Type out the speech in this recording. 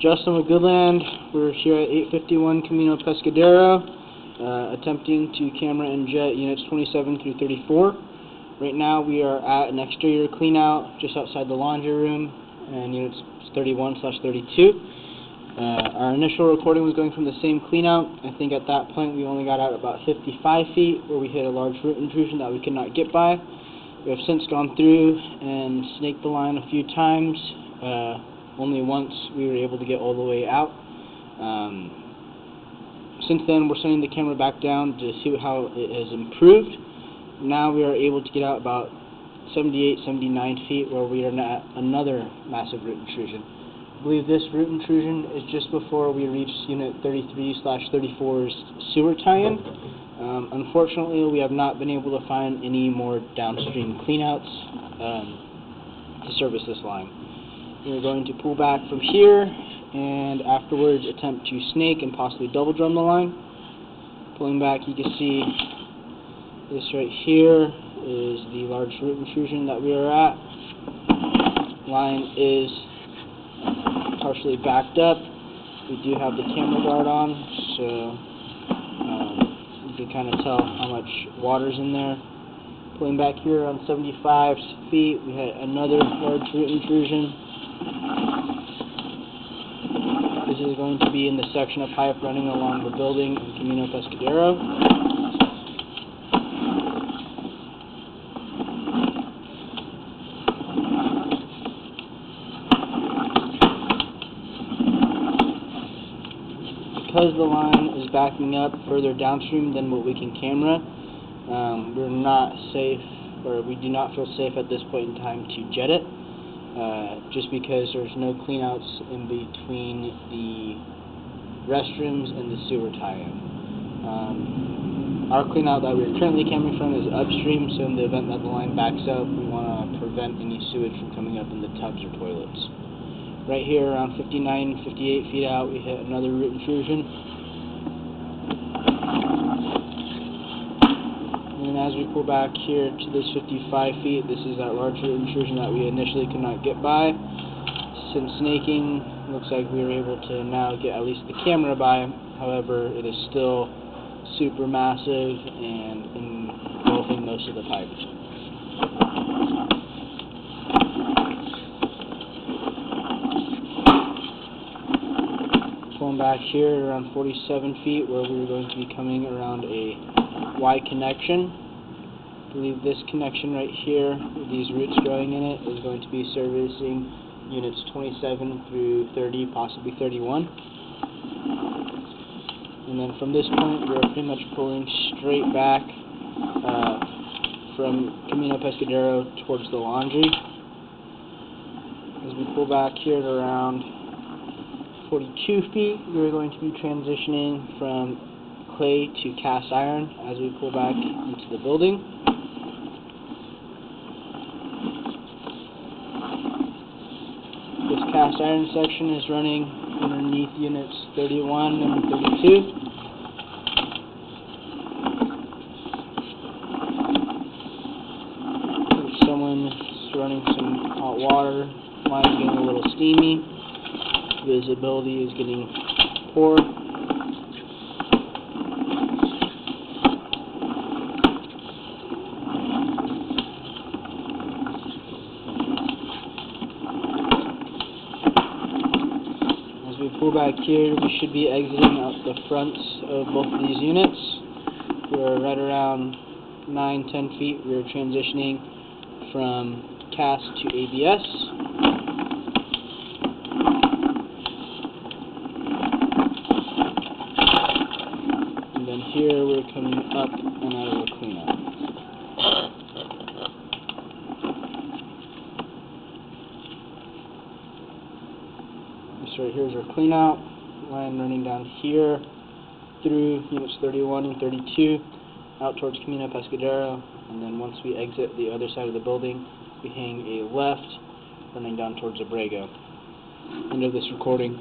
Justin with Goodland. We're here at 851 Camino Pescadero, attempting to camera and jet units 27 through 34. Right now we are at an exterior cleanout just outside the laundry room, and units 31/32. Our initial recording was going from the same cleanout. I think at that point we only got out about 55 feet where we hit a large root intrusion that we could not get by. We have since gone through and snaked the line a few times. Only once we were able to get all the way out. Since then, we're sending the camera back down to see how it has improved. Now we are able to get out about 78, 79 feet where we are at another massive root intrusion. I believe this root intrusion is just before we reach Unit 33/34's sewer tie-in. Unfortunately, we have not been able to find any more downstream cleanouts to service this line. We're going to pull back from here and afterwards attempt to snake and possibly double drum the line. Pulling back, you can see this right here is the large root intrusion that we are at. Line is partially backed up. We do have the camera guard on, so you can kind of tell how much water's in there. Pulling back here on 75 feet, we had another large root intrusion. This is going to be in the section of pipe running along the building in Camino Pescadero. Because the line is backing up further downstream than what we can camera, we're not safe, or we do not feel safe at this point in time to jet it. Just because there's no cleanouts in between the restrooms and the sewer tie-in. Our cleanout that we're currently cameraing from is upstream, so in the event that the line backs up, we want to prevent any sewage from coming up in the tubs or toilets. Right here, around 59, 58 feet out, we hit another root intrusion. And as we pull back here to this 55 feet, this is that large root intrusion that we initially could not get by. Since snaking, looks like we were able to now get at least the camera by. However, it is still super massive and engulfing most of the pipes. Pulling back here around 47 feet where we were going to be coming around a Y connection. I believe this connection right here, with these roots growing in it, is going to be servicing units 27 through 30, possibly 31. And then from this point, we're pretty much pulling straight back from Camino Pescadero towards the laundry. As we pull back here at around 42 feet, we're going to be transitioning from clay to cast iron as we pull back into the building. This cast iron section is running underneath units 31 and 32. Someone's running some hot water. Mine's getting a little steamy. Visibility is getting poor. As we pull back here, we should be exiting out the fronts of both of these units. We're right around 9-10 feet. We're transitioning from cast to ABS. Here we're coming up and out of the cleanout. This right here is our cleanout. Line running down here through units 31 and 32 out towards Camino Pescadero, and then once we exit the other side of the building, we hang a left running down towards Abrego. End of this recording.